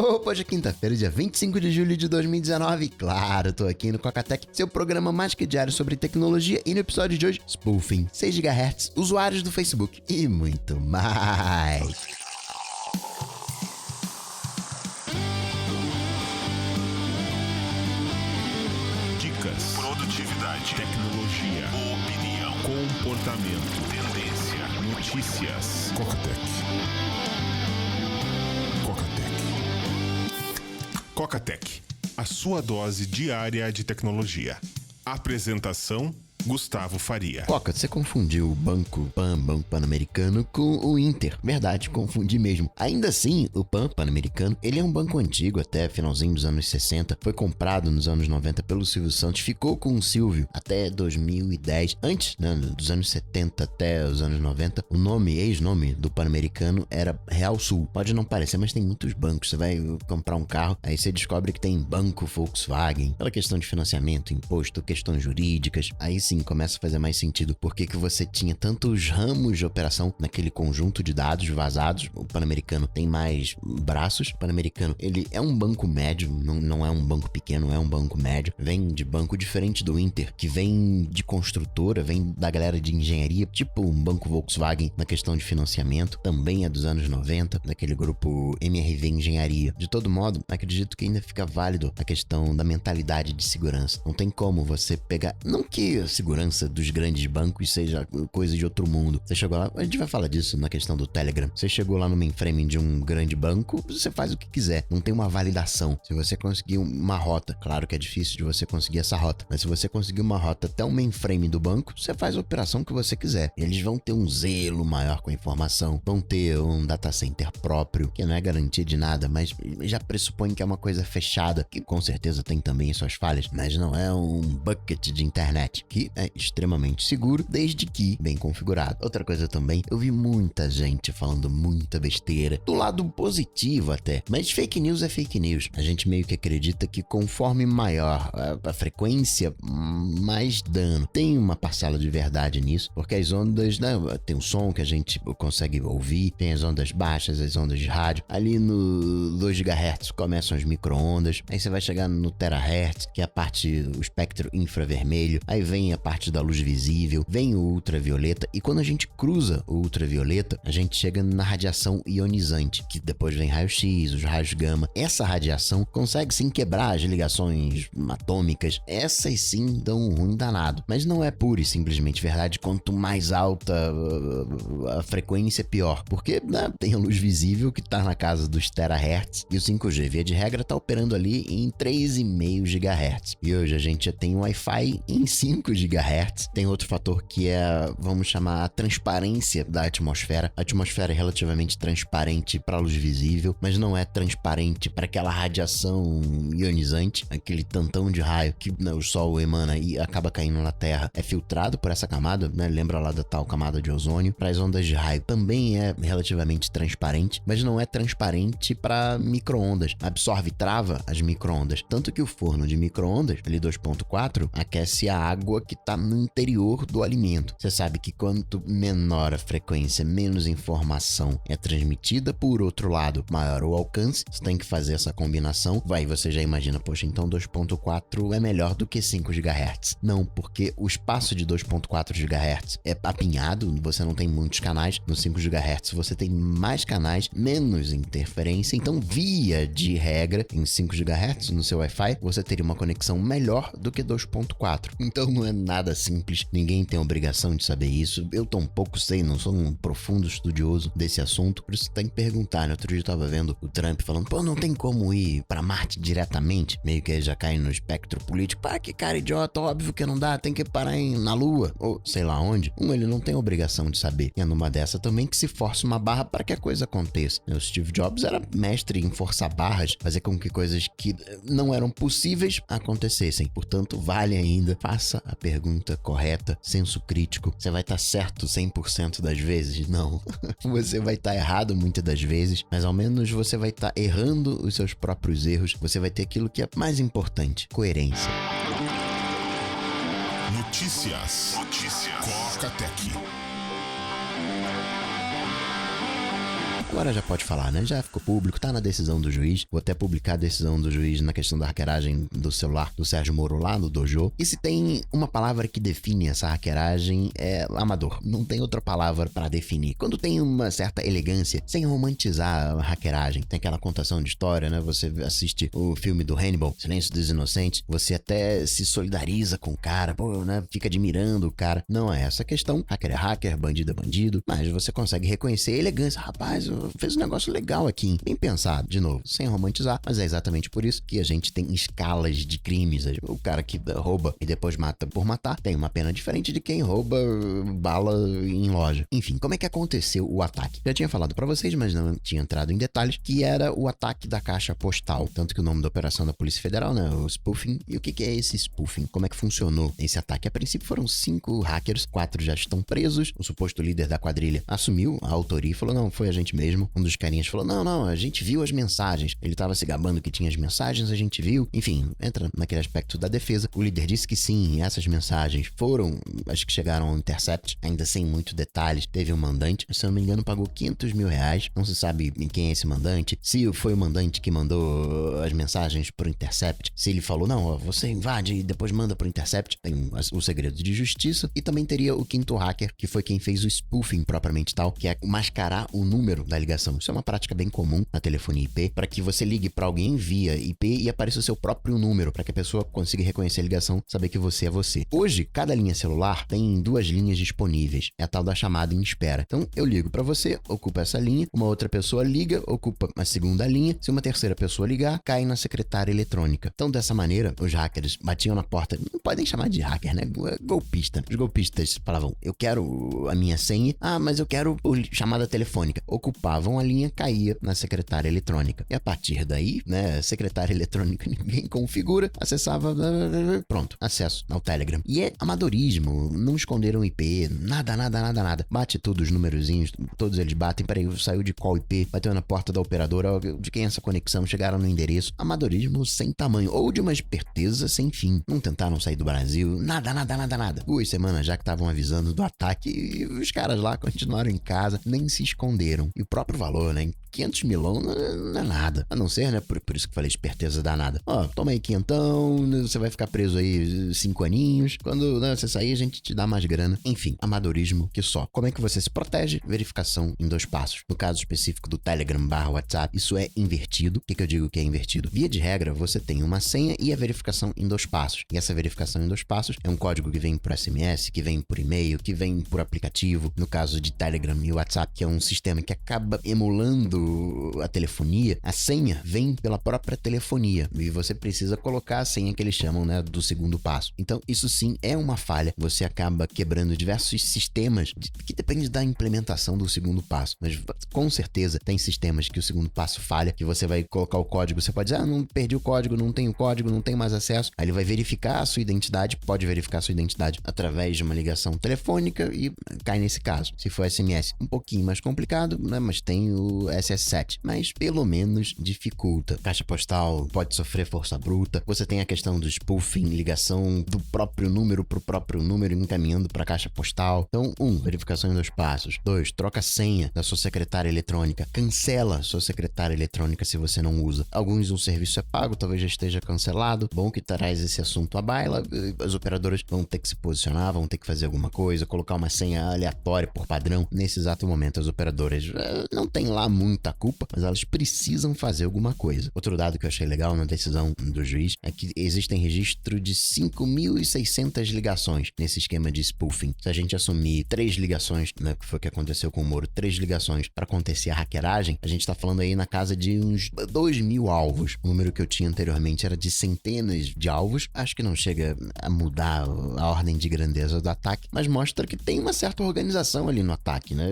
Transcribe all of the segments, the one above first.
Opa, hoje é quinta-feira, dia 25 de julho de 2019. Claro, tô aqui no Cocatec, seu programa mais que diário sobre tecnologia, e no episódio de hoje, spoofing, 6 GHz, usuários do Facebook e muito mais. Dicas, produtividade, tecnologia, opinião, comportamento, tendência, notícias. Cocatec, a sua dose diária de tecnologia. Apresentação: Gustavo Faria. Coca, você confundiu o Banco Pan-Americano com o Inter. Verdade, confundi mesmo. Ainda assim, o Pan-Americano, ele é um banco antigo, até finalzinho dos anos 60. Foi comprado nos anos 90 pelo Silvio Santos, ficou com o Silvio até 2010. Antes, dos anos 70 até os anos 90, o nome, ex-nome do Pan-Americano era Real Sul. Pode não parecer, mas tem muitos bancos. Você vai comprar um carro, aí você descobre que tem Banco Volkswagen. Pela questão de financiamento, imposto, questões jurídicas, aí sim começa a fazer mais sentido porque que você tinha tantos ramos de operação naquele conjunto de dados vazados. O Pan-Americano tem mais braços. O Pan-Americano, ele é um banco médio, não é um banco pequeno, é um banco médio. Vem de banco diferente do Inter, que vem de construtora, vem da galera de engenharia, tipo um Banco Volkswagen na questão de financiamento, também é dos anos 90, daquele grupo MRV Engenharia. De todo modo, acredito que ainda fica válido a questão da mentalidade de segurança. Não tem como você pegar, não que a segurança dos grandes bancos seja coisa de outro mundo. Você chegou lá, a gente vai falar disso na questão do Telegram. Você chegou lá no mainframe de um grande banco, você faz o que quiser. Não tem uma validação. Se você conseguir uma rota, claro que é difícil de você conseguir essa rota, mas se você conseguir uma rota até o mainframe do banco, você faz a operação que você quiser. Eles vão ter um zelo maior com a informação, vão ter um data center próprio, que não é garantia de nada, mas já pressupõe que é uma coisa fechada, que com certeza tem também suas falhas, mas não é um bucket de internet, que é extremamente seguro, desde que bem configurado. Outra coisa também, eu vi muita gente falando muita besteira, do lado positivo até, mas fake news é fake news. A gente meio que acredita que conforme maior a frequência, mais dano. Tem uma parcela de verdade nisso, porque as ondas, né, tem um som que a gente consegue ouvir, tem as ondas baixas, as ondas de rádio. Ali no 2 GHz começam as micro-ondas, aí você vai chegar no terahertz, que é a parte, o espectro infravermelho, aí vem a parte da luz visível, vem o ultravioleta, e quando a gente cruza o ultravioleta, a gente chega na radiação ionizante, que depois vem raio-x, os raios gama. Essa radiação consegue sim quebrar as ligações atômicas, essas sim dão um ruim danado, mas não é pura e simplesmente verdade. Quanto mais alta a frequência, pior, porque tem a luz visível que tá na casa dos terahertz, e o 5G, via de regra, tá operando ali em 3,5 GHz, e hoje a gente já tem Wi-Fi em 5 GHz. Tem outro fator que é, vamos chamar, a transparência da atmosfera. A atmosfera é relativamente transparente para a luz visível, mas não é transparente para aquela radiação ionizante, aquele tantão de raio que o Sol emana e acaba caindo na Terra. É filtrado por essa camada, né? Lembra lá da tal camada de ozônio. Para as ondas de raio também é relativamente transparente, mas não é transparente para micro-ondas. Absorve e trava as micro-ondas. Tanto que o forno de micro-ondas, ali 2.4, aquece a água que está no interior do alimento. Você sabe que quanto menor a frequência, menos informação é transmitida. Por outro lado, maior o alcance. Você tem que fazer essa combinação. Vai, você já imagina, poxa, então 2.4 é melhor do que 5 GHz. Não, porque o espaço de 2.4 GHz é apinhado, você não tem muitos canais. No 5 GHz você tem mais canais, menos interferência. Então, via de regra, em 5 GHz no seu Wi-Fi, você teria uma conexão melhor do que 2.4. Então, não é nada simples, ninguém tem a obrigação de saber isso. Eu tampouco sei, não sou um profundo estudioso desse assunto, por isso tem que perguntar, né? Outro dia eu tava vendo o Trump falando, pô, não tem como ir pra Marte diretamente, meio que já cai no espectro político. Pá, que cara idiota, óbvio que não dá, tem que parar na Lua, ou sei lá onde. Ele não tem a obrigação de saber. E é numa dessa também que se força uma barra para que a coisa aconteça. O Steve Jobs era mestre em forçar barras, fazer com que coisas que não eram possíveis acontecessem. Portanto, vale ainda, faça a pergunta correta, senso crítico. Você vai estar certo 100% das vezes? Não. Você vai estar errado muitas das vezes, mas ao menos você vai estar errando os seus próprios erros. Você vai ter aquilo que é mais importante, coerência. Notícias. Cocatec. Agora já pode falar, né? Já ficou público, tá na decisão do juiz. Vou até publicar a decisão do juiz na questão da hackeragem do celular do Sérgio Moro lá no Dojo. E se tem uma palavra que define essa hackeragem, é amador. Não tem outra palavra para definir. Quando tem uma certa elegância, sem romantizar a hackeragem, tem aquela contação de história, né? Você assiste o filme do Hannibal, Silêncio dos Inocentes, você até se solidariza com o cara, pô, né? Fica admirando o cara. Não é essa a questão. Hacker é hacker, bandido é bandido, mas você consegue reconhecer a elegância. Rapaz, fez um negócio legal aqui, hein? Bem pensado, de novo, sem romantizar, mas é exatamente por isso que a gente tem escalas de crimes. O cara que rouba e depois mata por matar tem uma pena diferente de quem rouba bala em loja. Enfim, como é que aconteceu o ataque? Já tinha falado pra vocês, mas não tinha entrado em detalhes, que era o ataque da caixa postal. Tanto que o nome da operação da Polícia Federal, né? O spoofing. E o que é esse spoofing? Como é que funcionou esse ataque? A princípio foram 5 hackers, 4 já estão presos. O suposto líder da quadrilha assumiu a autoria e falou, não, foi a gente mesmo. Um dos carinhas falou, não, a gente viu as mensagens. Ele tava se gabando que tinha as mensagens, a gente viu. Enfim, entra naquele aspecto da defesa. O líder disse que sim, essas mensagens foram, acho que chegaram ao intercept, ainda sem muito detalhes. Teve um mandante, se eu não me engano, pagou R$500 mil. Não se sabe quem é esse mandante, se foi o mandante que mandou as mensagens pro intercept, se ele falou, não, ó, você invade e depois manda pro intercept. Tem o segredo de justiça. E também teria o quinto hacker, que foi quem fez o spoofing propriamente tal, que é mascarar o número da ligação. Isso é uma prática bem comum na telefonia IP, para que você ligue para alguém via IP e apareça o seu próprio número, para que a pessoa consiga reconhecer a ligação, saber que você é você. Hoje, cada linha celular tem 2 linhas disponíveis. É a tal da chamada em espera. Então, eu ligo para você, ocupa essa linha, uma outra pessoa liga, ocupa a segunda linha, se uma terceira pessoa ligar, cai na secretária eletrônica. Então, dessa maneira, os hackers batiam na porta, não podem chamar de hacker, né? Golpista. Os golpistas falavam, eu quero a minha senha, mas eu quero chamada telefônica. Ocupavam a linha, caía na secretária eletrônica. E a partir daí, né, secretária eletrônica ninguém configura, acessava, pronto, acesso ao Telegram. E é amadorismo, não esconderam IP, nada. Bate todos os numerozinhos, todos eles batem, peraí, saiu de qual IP, bateu na porta da operadora, de quem é essa conexão, chegaram no endereço. Amadorismo sem tamanho, ou de uma esperteza sem fim. Não tentaram sair do Brasil, nada. 2 semanas já que estavam avisando do ataque e os caras lá continuaram em casa, nem se esconderam. E o próprio valor, né? 500 milão não é nada. A não ser, né? Por isso que falei esperteza danada. Ó, toma aí 500, você vai ficar preso aí 5 aninhos. Quando, né, você sair, a gente te dá mais grana. Enfim, amadorismo que só. Como é que você se protege? Verificação em 2 passos. No caso específico do Telegram/WhatsApp, isso é invertido. O que eu digo que é invertido? Via de regra, você tem uma senha e a verificação em 2 passos. E essa verificação em 2 passos é um código que vem por SMS, que vem por e-mail, que vem por aplicativo. No caso de Telegram e WhatsApp, que é um sistema que acaba emulando a telefonia, a senha vem pela própria telefonia e você precisa colocar a senha que eles chamam, né, do segundo passo. Então, isso sim é uma falha. Você acaba quebrando diversos sistemas que depende da implementação do segundo passo. Mas, com certeza, tem sistemas que o segundo passo falha, que você vai colocar o código, você pode dizer, não perdi o código, não tenho código, não tenho mais acesso. Aí ele vai verificar a sua identidade, pode verificar a sua identidade através de uma ligação telefônica e cai nesse caso. Se for SMS, um pouquinho mais complicado, né, mas tem o SS7, mas pelo menos dificulta. Caixa postal pode sofrer força bruta. Você tem a questão do spoofing, ligação do próprio número pro próprio número encaminhando para a caixa postal. Então, 1, verificação em 2 passos. 2, troca a senha da sua secretária eletrônica. Cancela sua secretária eletrônica se você não usa. Alguns o serviço é pago, talvez já esteja cancelado. Bom que traz esse assunto à baila. As operadoras vão ter que se posicionar, vão ter que fazer alguma coisa, colocar uma senha aleatória por padrão. Nesse exato momento, as operadoras não têm lá muita culpa, mas elas precisam fazer alguma coisa. Outro dado que eu achei legal na decisão do juiz é que existem registro de 5.600 ligações nesse esquema de spoofing. Se a gente assumir 3 ligações, né, que foi o que aconteceu com o Moro, 3 ligações para acontecer a hackeragem, a gente tá falando aí na casa de uns 2.000 alvos. O número que eu tinha anteriormente era de centenas de alvos. Acho que não chega a mudar a ordem de grandeza do ataque, mas mostra que tem uma certa organização ali no ataque, né?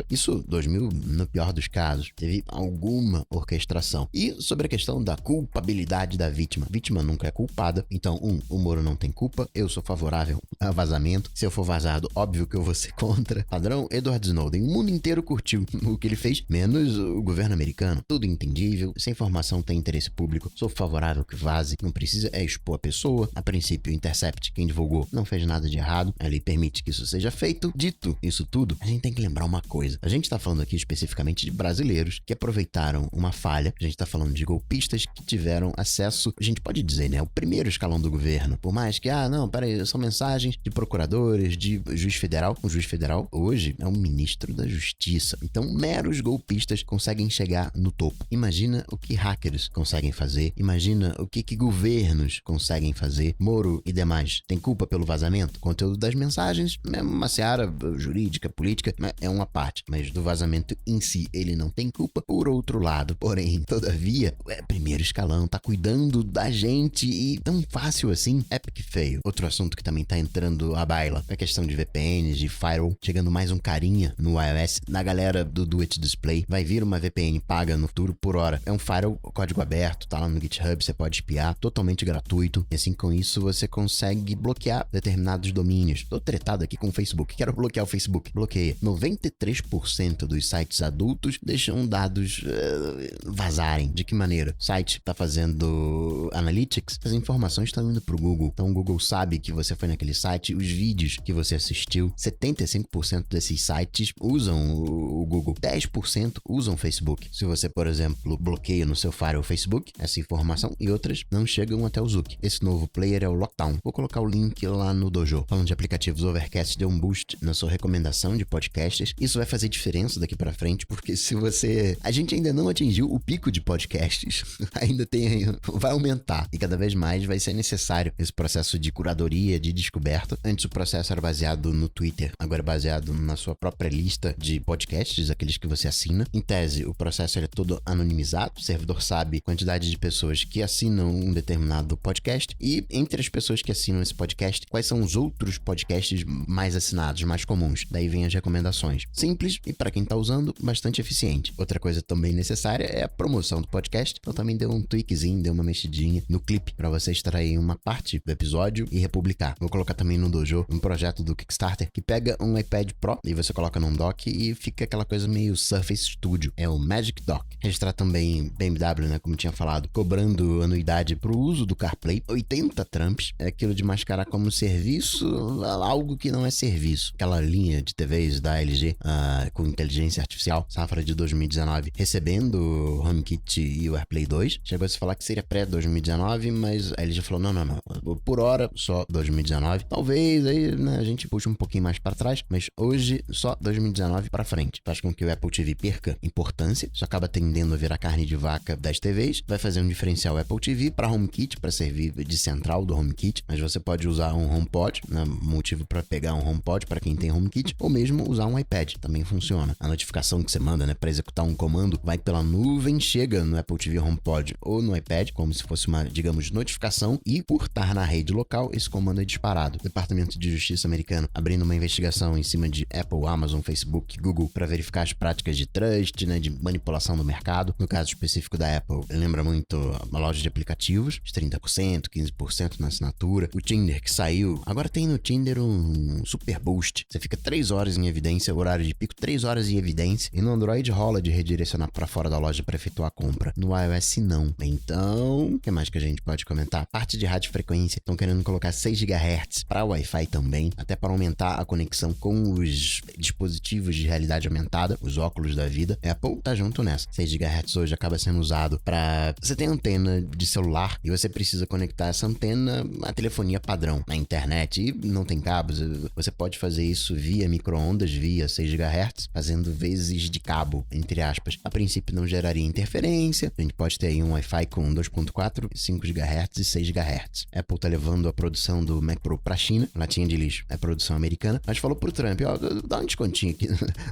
Isso, 2.000 no pior dos casos. Teve alguma orquestração. E sobre a questão da culpabilidade da vítima. A vítima nunca é culpada. Então, o Moro não tem culpa. Eu sou favorável a vazamento. Se eu for vazado, óbvio que eu vou ser contra. Padrão Edward Snowden. O mundo inteiro curtiu o que ele fez, menos o governo americano. Tudo entendível. Se a informação tem interesse público, sou favorável que vaze. Não precisa expor a pessoa. A princípio, o Intercept, quem divulgou, não fez nada de errado. Ele permite que isso seja feito. Dito isso tudo, a gente tem que lembrar uma coisa. A gente tá falando aqui especificamente de brasileiros brasileiros que aproveitaram uma falha. A gente tá falando de golpistas que tiveram acesso, a gente pode dizer, né, o primeiro escalão do governo. Por mais que, são mensagens de procuradores, de juiz federal. O juiz federal hoje é um ministro da Justiça. Então, meros golpistas conseguem chegar no topo. Imagina o que hackers conseguem fazer. Imagina o que governos conseguem fazer. Moro e demais tem culpa pelo vazamento? O conteúdo das mensagens é uma seara jurídica, política, é uma parte. Mas do vazamento em si, ele não tem culpa. Por outro lado, porém, todavia, primeiro escalão, tá cuidando da gente e tão fácil assim, é porque feio. Outro assunto que também tá entrando à baila é a questão de VPNs, de firewall, chegando mais um carinha no iOS, na galera do Do It Display, vai vir uma VPN paga no futuro por hora. É um firewall, código aberto, tá lá no GitHub, você pode espiar, totalmente gratuito, e assim com isso você consegue bloquear determinados domínios. Tô tretado aqui com o Facebook, quero bloquear o Facebook, bloqueia. 93% dos sites adultos deixam dados vazarem. De que maneira? O site tá fazendo analytics, as informações estão indo pro Google, então o Google sabe que você foi naquele site, os vídeos que você assistiu, 75% desses sites usam o Google, 10% usam o Facebook. Se você, por exemplo, bloqueia no seu firewall o Facebook, essa informação e outras não chegam até o Zuck. Esse novo player é o Lockdown. Vou colocar o link lá no Dojo. Falando de aplicativos, o Overcast deu um boost na sua recomendação de podcasts. Isso vai fazer diferença daqui pra frente, porque se você... A gente ainda não atingiu o pico de podcasts. Vai aumentar. E cada vez mais vai ser necessário esse processo de curadoria, de descoberta. Antes o processo era baseado no Twitter, agora é baseado na sua própria lista de podcasts, aqueles que você assina. Em tese, o processo é todo anonimizado. O servidor sabe a quantidade de pessoas que assinam um determinado podcast e entre as pessoas que assinam esse podcast, quais são os outros podcasts mais assinados, mais comuns. Daí vem as recomendações. Simples e para quem tá usando, bastante eficiente. Outra coisa também necessária é a promoção do podcast. Então também deu um tweakzinho, deu uma mexidinha no clipe para você extrair uma parte do episódio e republicar. Vou colocar também no Dojo um projeto do Kickstarter que pega um iPad Pro e você coloca num dock e fica aquela coisa meio Surface Studio. É o Magic Dock. Registrar também BMW, né, como tinha falado, cobrando anuidade pro uso do CarPlay, 80 tramps. É aquilo de mascarar como serviço algo que não é serviço. Aquela linha de TVs da LG com inteligência artificial, safra de 2019, recebendo o HomeKit e o AirPlay 2. Chegou a se falar que seria pré-2019, mas a LG falou, não. Por hora, só 2019. Talvez aí, né, a gente puxe um pouquinho mais para trás, mas hoje só 2019 para frente. Faz com que o Apple TV perca importância, isso acaba tendendo a virar carne de vaca das TVs, vai fazer um diferencial Apple TV para HomeKit, para servir de central do HomeKit, mas você pode usar um HomePod, né, motivo para pegar um HomePod para quem tem HomeKit, ou mesmo usar um iPad, também funciona. A notificação que você manda, né, para executar um comando, vai pela nuvem, chega no Apple TV HomePod ou no iPad, como se fosse uma, digamos, notificação, e por estar na rede local, esse comando é disparado. O Departamento de Justiça americano abrindo uma investigação em cima de Apple, Amazon, Facebook, Google, para verificar as práticas de trust, né, de manipulação do mercado. No caso específico da Apple, lembra muito uma loja de aplicativos, de 30%, 15% na assinatura. O Tinder que saiu, agora tem no Tinder um super boost. Você fica 3 horas em evidência, horário de pico, 3 horas em evidência, e no Android rola de redirecionar para fora da loja para efetuar a compra. No iOS não. Então, o que mais que a gente pode comentar? Parte de radiofrequência, estão querendo colocar 6 GHz para Wi-Fi também, até para aumentar a conexão com os dispositivos de realidade aumentada, os óculos da vida. A Apple tá junto nessa. 6 GHz hoje acaba sendo usado para... Você tem antena de celular e você precisa conectar essa antena à telefonia padrão, na internet, e não tem cabos. Você pode fazer isso via micro-ondas, via 6 GHz, fazendo vezes de cabo, entre aspas. A princípio não geraria interferência. A gente pode ter aí um Wi-Fi com 2.4, 5 GHz e 6 GHz. A Apple tá levando a produção do Mac Pro pra China, latinha de lixo, é produção americana, mas falou pro Trump, ó, dá um descontinho aqui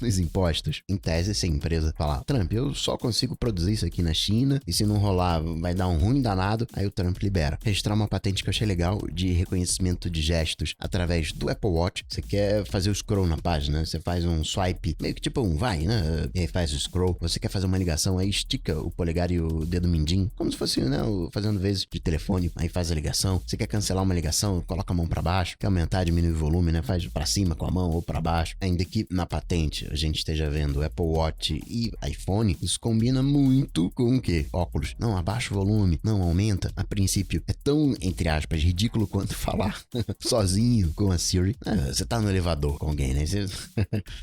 nos impostos. Em tese, se a empresa falar, Trump, eu só consigo produzir isso aqui na China, e se não rolar, vai dar um ruim danado, aí o Trump libera. Registrar uma patente que eu achei legal de reconhecimento de gestos através do Apple Watch. Você quer fazer o scroll na página, você faz um swipe, meio que tipo um vai, né? E aí faz o scroll. Você quer fazer uma ligação, aí estica o polegar e o dedo mindinho, como se fosse, né, fazendo vezes de telefone, aí faz a ligação. Você quer cancelar uma ligação, coloca a mão pra baixo. Quer aumentar, diminuir o volume, né? Faz pra cima com a mão ou pra baixo. Ainda que na patente a gente esteja vendo Apple Watch e iPhone, isso combina muito com o quê? Óculos. Não, abaixa o volume, não aumenta. A princípio, é tão, entre aspas, ridículo quanto falar sozinho com a Siri. Você tá no elevador com alguém, né? Você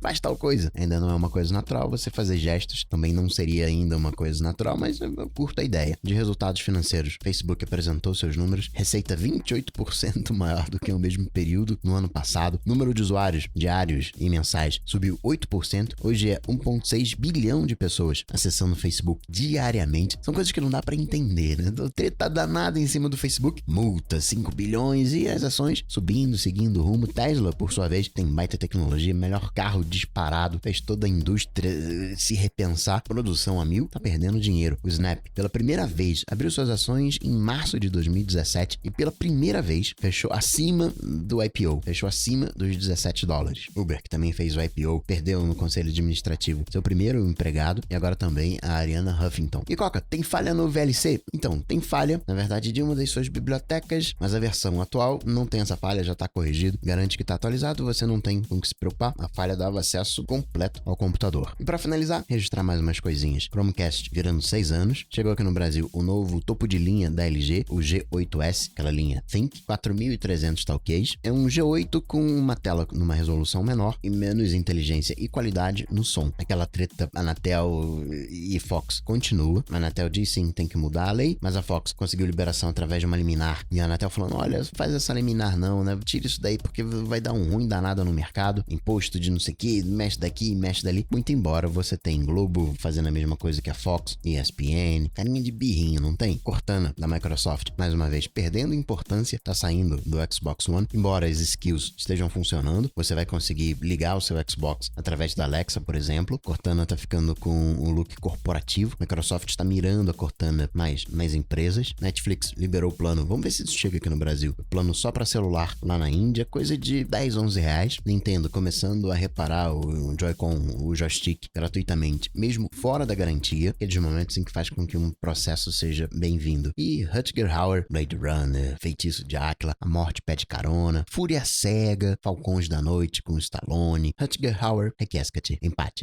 faz tal coisa. Ainda não é uma coisa natural você fazer fazer gestos, também não seria ainda uma coisa natural, mas eu curto a ideia. De resultados financeiros, Facebook apresentou seus números, receita 28% maior do que o mesmo período no ano passado, número de usuários diários e mensais subiu 8%, hoje é 1,6 bilhão de pessoas acessando o Facebook diariamente. São coisas que não dá pra entender, né? Treta danada em cima do Facebook, multa 5 bilhões e as ações subindo, seguindo o rumo. Tesla, por sua vez, tem baita tecnologia, melhor carro disparado, fez toda a indústria se repensar, produção a 1000, tá perdendo dinheiro. O Snap, pela primeira vez, abriu suas ações em março de 2017 e pela primeira vez fechou acima do IPO, fechou acima dos $17. Uber, que também fez o IPO, perdeu no conselho administrativo seu primeiro empregado e agora também a Arianna Huffington. E Coca, tem falha no VLC? Então, tem falha, na verdade, de uma das suas bibliotecas, mas a versão atual não tem essa falha, já tá corrigido, garante que tá atualizado, você não tem com que se preocupar, a falha dava acesso completo ao computador. E para finalizar, registrar mais umas coisinhas. Chromecast virando 6 anos, chegou aqui no Brasil o novo topo de linha da LG, o G8S, aquela linha Think, 4.300 talkies, é um G8 com uma tela numa resolução menor e menos inteligência e qualidade no som. Aquela treta Anatel e Fox continua, a Anatel diz sim, tem que mudar a lei, mas a Fox conseguiu liberação através de uma liminar, e a Anatel falando, olha, faz essa liminar não, né, tira isso daí porque vai dar um ruim danado no mercado, imposto de não sei o que, mexe daqui, mexe dali, muito embora você tem Globo fazendo a mesma coisa que a Fox, ESPN, carinha de birrinho, não tem? Cortana, da Microsoft, mais uma vez, perdendo importância, tá saindo do Xbox One, embora as skills estejam funcionando, você vai conseguir ligar o seu Xbox através da Alexa, por exemplo, Cortana tá ficando com um look corporativo, Microsoft está mirando a Cortana mais empresas, Netflix liberou o plano, vamos ver se isso chega aqui no Brasil, plano só para celular lá na Índia, coisa de 10, 11 reais, Nintendo começando a reparar o Joy-Con, o joystick, gratuitamente, mesmo fora da garantia, aqueles momentos em que faz com que um processo seja bem-vindo. E Rutger Hauer, Blade Runner, Feitiço de Áquila, A Morte Pede Carona, Fúria Cega, Falcões da Noite com Stallone, Rutger Hauer, Requiescat, empate.